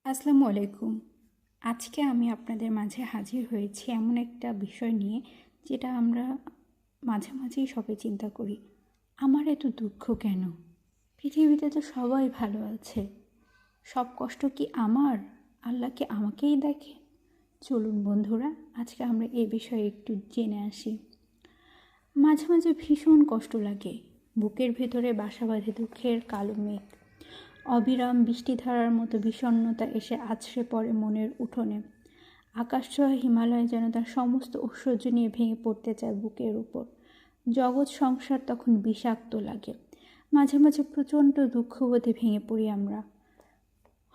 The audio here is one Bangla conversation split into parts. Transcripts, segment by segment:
আসসালামু আলাইকুম। আজকে আমি আপনাদের মাঝে হাজির হয়েছি এমন একটা বিষয় নিয়ে যেটা আমরা মাঝে মাঝেই সবাই চিন্তা করি। আমার এত দুঃখ কেন? পৃথিবীতে তো সবাই ভালো আছে। সব কষ্ট কি আমার? আল্লাহ কি আমাকেই দেখে? চলুন বন্ধুরা, আজকে আমরা এই বিষয়ে একটু জেনে আসি। মাঝে মাঝে ভীষণ কষ্ট লাগে। বুকের ভেতরে বাসা বাঁধে দুঃখের কালো মেঘ। অবিরাম বৃষ্টিধারার মতো বিষণ্ণতা এসে আছড়ে পড়ে মনের উঠোনে। আকাশছোঁয়া হিমালয় যেন তার সমস্ত ঐশ্বর্য নিয়ে ভেঙে পড়তে চায় বুকের উপর। জগৎ সংসার তখন বিষাক্ত লাগে। মাঝে মাঝে প্রচণ্ড দুঃখবোধে ভেঙে পড়ি আমরা।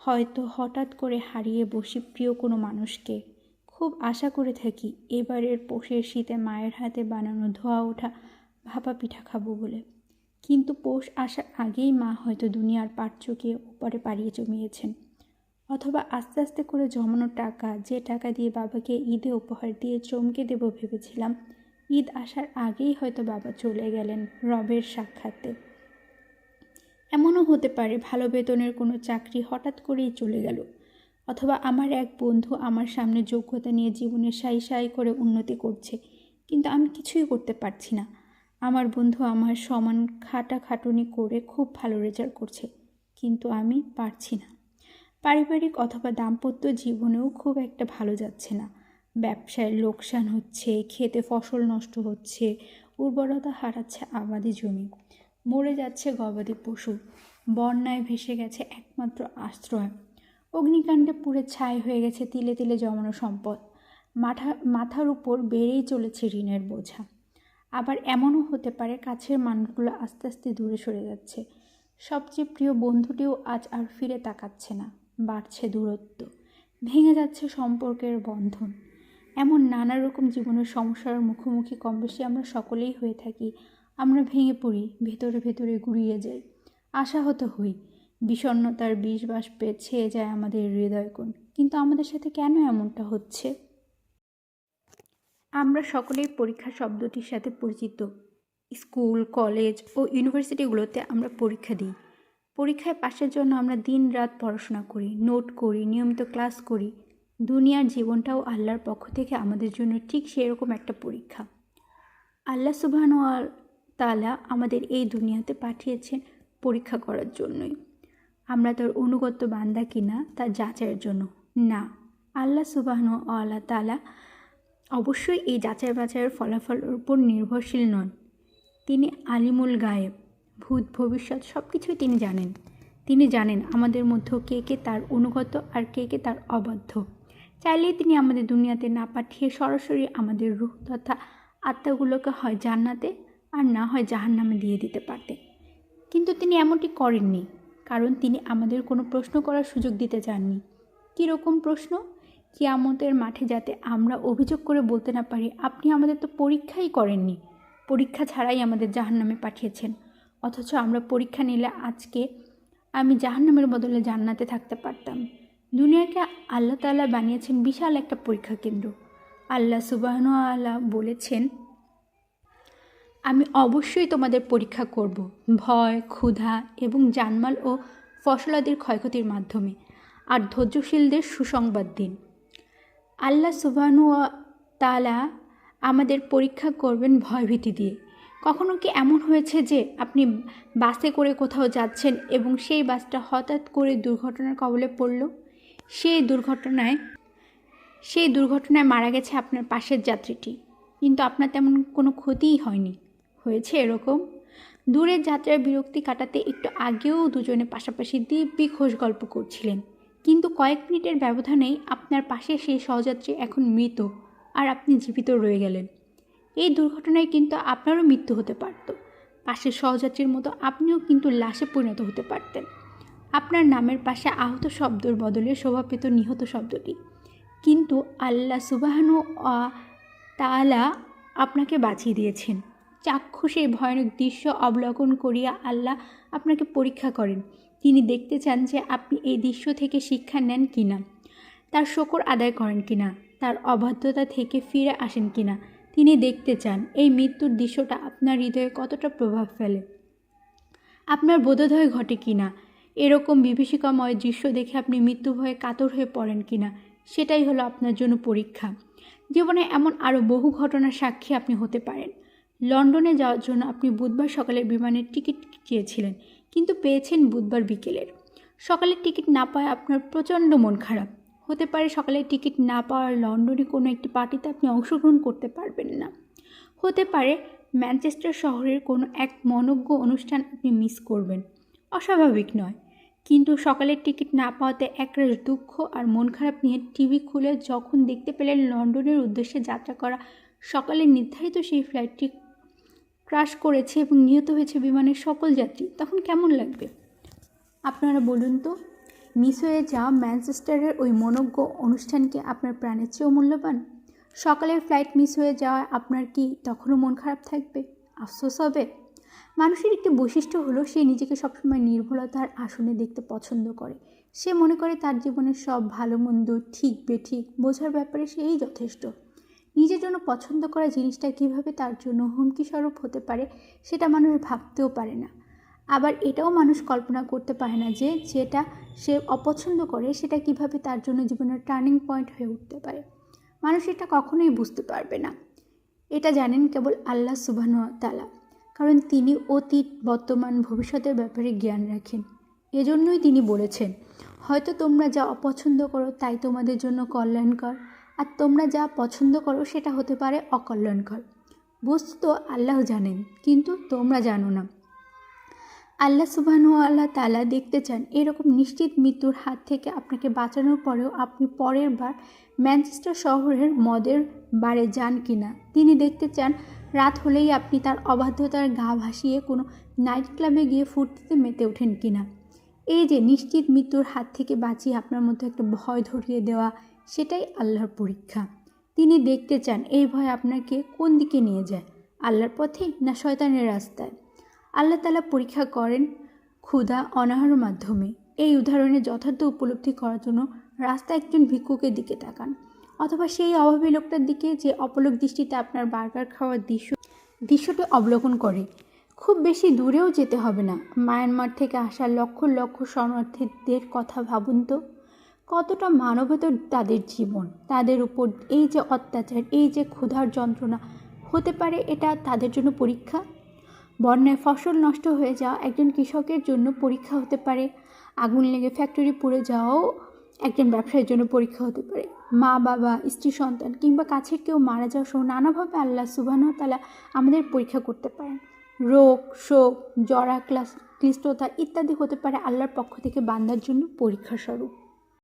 হয়তো হঠাৎ করে হারিয়ে বসি প্রিয় কোনো মানুষকে। খুব আশা করে থাকি এবারের পৌষের শীতে মায়ের হাতে বানানো ধোয়া ওঠা ভাপা পিঠা খাবো বলে। কিন্তু পৌষ আসার আগেই মা হয়তো দুনিয়ার পাট চুকিয়ে ওপারে পাড়িয়ে জমিয়েছেন। অথবা আস্তে আস্তে করে জমানো টাকা, যে টাকা দিয়ে বাবাকে ঈদে উপহার দিয়ে চমকে দেব ভেবেছিলাম, ঈদ আসার আগেই হয়তো বাবা চলে গেলেন রবের সাক্ষাতে। এমনও হতে পারে ভালো বেতনের কোনো চাকরি হঠাৎ করেই চলে গেল। অথবা আমার এক বন্ধু আমার সামনে যোগ্যতা নিয়ে জীবনে সাই সাই করে উন্নতি করছে, কিন্তু আমি কিছুই করতে পারছি না। আমার বন্ধু আমার সমান খাটাখাটুনি করে খুব ভালো রেজাল্ট করছে, কিন্তু আমি পারছি না। পারিবারিক অথবা দাম্পত্য জীবনেও খুব একটা ভালো যাচ্ছে না। ব্যবসায় লোকসান হচ্ছে, খেতে ফসল নষ্ট হচ্ছে, উর্বরতা হারাচ্ছে আবাদি জমি, মরে যাচ্ছে গবাদি পশু, বন্যায় ভেসে গেছে একমাত্র আশ্রয়, অগ্নিকাণ্ডে পুড়ে ছাই হয়ে গেছে তিলে তিলে জমানো সম্পদ। মাথার উপর বেড়েই চলেছে ঋণের বোঝা। আবার এমনও হতে পারে কাছের মানুষগুলো আস্তে আস্তে দূরে সরে যাচ্ছে। সবচেয়ে প্রিয় বন্ধুটিও আজ আর ফিরে তাকাচ্ছে না। বাড়ছে দূরত্ব, ভেঙে যাচ্ছে সম্পর্কের বন্ধন। এমন নানা রকম জীবনের সমস্যার মুখোমুখি কম বেশি আমরা সকলেই হয়ে থাকি। আমরা ভেঙে পড়ি, ভেতরে ভেতরে গুঁড়িয়ে যাই, আশাহত হই। বিষণ্ণতার বিষবাষ্পে ছেয়ে যায় আমাদের হৃদয়কোণ। কিন্তু আমাদের সাথে কেন এমনটা হচ্ছে? আমরা সকলেই পরীক্ষা শব্দটির সাথে পরিচিত। স্কুল, কলেজ ও ইউনিভার্সিটিগুলোতে আমরা পরীক্ষা দিই। পরীক্ষায় পাশের জন্য আমরা দিন রাত পড়াশোনা করি, নোট করি, নিয়মিত ক্লাস করি। দুনিয়ার জীবনটাও আল্লাহর পক্ষ থেকে আমাদের জন্য ঠিক সেরকম একটা পরীক্ষা। আল্লাহ সুবহানাহু ওয়া তাআলা আমাদের এই দুনিয়াতে পাঠিয়েছেন পরীক্ষা করার জন্যই। আমরা তার অনুগত বান্দা কিনা তা যাচাইয়ের জন্য না। আল্লাহ সুবহানাহু ওয়া তাআলা অবশ্যই এই যাচাই বাছাইয়ের ফলাফলের উপর নির্ভরশীল নন। তিনি আলিমুল গায়েব, ভূত ভবিষ্যৎ সব কিছুই তিনি জানেন। তিনি জানেন আমাদের মধ্যে কে কে তার অনুগত আর কে কে তার অবাধ্য। চাইলেই তিনি আমাদের দুনিয়াতে না পাঠিয়ে সরাসরি আমাদের রূহ তথা আত্মাগুলোকে হয় জান্নাতে আর না হয় জাহান্নামে দিয়ে দিতে পারতেন। কিন্তু তিনি এমনটি করেননি, কারণ তিনি আমাদের কোনো প্রশ্ন করার সুযোগ দিতে চাননি। কীরকম প্রশ্ন? কিয়ামতের মাঠে যাতে আমরা অভিযোগ করে বলতে না পারি, আপনি আমাদের তো পরীক্ষাই করেননি, পরীক্ষা ছাড়াই আমাদের জাহান্নামে পাঠিয়েছেন। অথচ আমরা পরীক্ষা নিলে আজকে আমি জাহান্নামের বদলে জান্নাতে থাকতে পারতাম। দুনিয়াকে আল্লাহ তাআলা বানিয়েছেন বিশাল একটা পরীক্ষা কেন্দ্র। আল্লাহ সুবহানাহু ওয়া তাআলা বলেছেন, আমি অবশ্যই তোমাদের পরীক্ষা করব ভয়, ক্ষুধা এবং জানমাল ও ফসলাদির ক্ষয়ক্ষতির মাধ্যমে, আর ধৈর্যশীলদের সুসংবাদ দিন। আল্লাহ সুবহানাহু ওয়া তাআলা আমাদের পরীক্ষা করবেন ভয়ভীতি দিয়ে। কখনো কি এমন হয়েছে যে আপনি বাসে করে কোথাও যাচ্ছেন এবং সেই বাসটা হঠাৎ করে দুর্ঘটনার কবলে পড়ল? সেই দুর্ঘটনায় মারা গেছে আপনার পাশের যাত্রীটি, কিন্তু আপনার তেমন কোনো ক্ষতিই হয়নি। হয়েছে এরকম? দূরের যাত্রার বিরক্তি কাটাতে একটু আগেও দুজনে পাশাপাশি দিব্যি খোশ গল্প করছিলেন, কিন্তু কয়েক মিনিটের ব্যবধানেই আপনার পাশে সেই সহযাত্রী এখন মৃত আর আপনি জীবিত রয়ে গেলেন। এই দুর্ঘটনায় কিন্তু আপনারও মৃত্যু হতে পারত। পাশের সহযাত্রীর মতো আপনিও কিন্তু লাশে পরিণত হতে পারতেন। আপনার নামের পাশে আহত শব্দের বদলে শোভা পেত নিহত শব্দটি। কিন্তু আল্লাহ সুবহানাহু ওয়া তাআলা আপনাকে বাঁচিয়ে দিয়েছেন। চাক্ষুষ এই ভয়ানক দৃশ্য অবলোকন করিয়া আল্লাহ আপনাকে পরীক্ষা করেন। তিনি দেখতে চান যে আপনি এই দৃশ্য থেকে শিক্ষা নেন কিনা, তার শুকর আদায় করেন কিনা, তার অবাধ্যতা থেকে ফিরে আসেন কিনা। তিনি দেখতে চান এই মৃত্যুর দৃশ্যটা আপনার হৃদয়ে কতটা প্রভাব ফেলে, আপনার বোধোদয় ঘটে কিনা। এরকম বিভীষিকাময় দৃশ্য দেখে আপনি মৃত্যু ভয়ে কাতর হয়ে পড়েন কিনা, সেটাই হলো আপনার জন্য পরীক্ষা। জীবনে এমন আরও বহু ঘটনার সাক্ষী আপনি হতে পারেন। লন্ডনে যাওয়ার জন্য আপনি বুধবার সকালের বিমানের টিকিট চেয়েছিলেন, কিন্তু পেয়েছেন বুধবার বিকেলের। সকালের টিকিট না পাওয়ায় আপনার প্রচণ্ড মন খারাপ। হতে পারে সকালের টিকিট না পাওয়ার লন্ডনে কোনো একটি পার্টিতে আপনি অংশগ্রহণ করতে পারবেন না। হতে পারে ম্যানচেস্টার শহরের কোনো এক মনোজ্ঞ অনুষ্ঠান আপনি মিস করবেন। অস্বাভাবিক নয়, কিন্তু সকালের টিকিট না পাওয়াতে একরাশ দুঃখ আর মন খারাপ নিয়ে টিভি খুলে যখন দেখতে পেলেন লন্ডনের উদ্দেশ্যে যাত্রা করা সকালে নির্ধারিত সেই ফ্লাইটটি ক্র্যাশ করেছে এবং নিহত হয়েছে বিমানের সকল যাত্রী, তখন কেমন লাগবে? আপনারা বলুন তো, মিস হয়ে যাওয়া ম্যানচেস্টারের ওই মনোজ্ঞ অনুষ্ঠানকে আপনার প্রাণের চেয়েও মূল্যবান? সকালের ফ্লাইট মিস হয়ে যাওয়ায় আপনার কি তখনও মন খারাপ থাকবে, আফসোস হবে? মানুষের একটি বৈশিষ্ট্য হলো সে নিজেকে সবসময় নির্ভুলতার আসনে দেখতে পছন্দ করে। সে মনে করে তার জীবনের সব ভালো মন্দ ঠিক বেঠিক বোঝার ব্যাপারে সেই যথেষ্ট। নিজের জন্য পছন্দ করা জিনিসটা কীভাবে তার জন্য হুমকি স্বরূপ হতে পারে সেটা মানুষ ভাবতেও পারে না। আবার এটাও মানুষ কল্পনা করতে পারে না যে যেটা সে অপছন্দ করে সেটা কিভাবে তার জন্য জীবনের টার্নিং পয়েন্ট হয়ে উঠতে পারে। মানুষ এটা কখনোই বুঝতে পারবে না। এটা জানেন কেবল আল্লাহ সুবহানাহু ওয়া তাআলা, কারণ তিনি অতীত, বর্তমান, ভবিষ্যতের ব্যাপারে জ্ঞান রাখেন। এজন্যই তিনি বলেছেন, হয়তো তোমরা যা অপছন্দ করো তাই তোমাদের জন্য কল্যাণকর, আর তোমরা যা পছন্দ করো সেটা হতে পারে অকল্যাণকর। বস্তুত আল্লাহ জানেন, কিন্তু তোমরা জানো না। আল্লাহ সুবহানাহু ওয়া তাআলা দেখতে চান এরকম নিশ্চিত মৃত্যুর হাত থেকে আপনাকে বাঁচানোর পরেও আপনি পরের বার ম্যানচেস্টার শহরের মদের বারে যান কিনা। তিনি দেখতে চান রাত হলেই আপনি তার অবাধ্যতার গা ভাসিয়ে কোনো নাইট ক্লাবে গিয়ে ফুর্তিতে মেতে ওঠেন কিনা। এই যে নিশ্চিত মৃত্যুর হাত থেকে বাঁচিয়ে আপনার মধ্যে একটা ভয় ধরিয়ে দেওয়া, সেটাই আল্লাহর পরীক্ষা। তিনি দেখতে চান এই ভয় আপনাকে কোন দিকে নিয়ে যায়, আল্লাহর পথে না শয়তানের রাস্তায়। আল্লাহ তাআলা পরীক্ষা করেন ক্ষুধা অনাহারের মাধ্যমে। এই উদাহরণে যথার্থ উপলব্ধি করার জন্য রাস্তায় একজন ভিক্ষুকের দিকে তাকান, অথবা সেই অভাবী লোকটার দিকে যে অপলক দৃষ্টিতে আপনার বার্গার খাওয়ার দৃশ্যটি অবলোকন করে। খুব বেশি দূরেও যেতে হবে না, মায়ানমার থেকে আসা লক্ষ লক্ষ শরণার্থীদের কথা ভাবুন তো। কতটা মানবেতর তাদের জীবন, তাদের উপর এই যে অত্যাচার, এই যে ক্ষুধার যন্ত্রণা, হতে পারে এটা তাদের জন্য পরীক্ষা। বন্যায় ফসল নষ্ট হয়ে যাওয়া একজন কৃষকের জন্য পরীক্ষা হতে পারে। আগুন লেগে ফ্যাক্টরি পুড়ে যাওয়াও একজন ব্যবসায়ীর জন্য পরীক্ষা হতে পারে। মা বাবা, স্ত্রী, সন্তান কিংবা কাছের কেউ মারা যাওয়া সহ নানাভাবে আল্লাহ সুবহানাহু ওয়া তাআলা আমাদের পরীক্ষা করতে পারেন। রোগ, শোক, জরা, ক্লিষ্টতা ইত্যাদি হতে পারে আল্লাহর পক্ষ থেকে বান্দার জন্য পরীক্ষা স্বরূপ।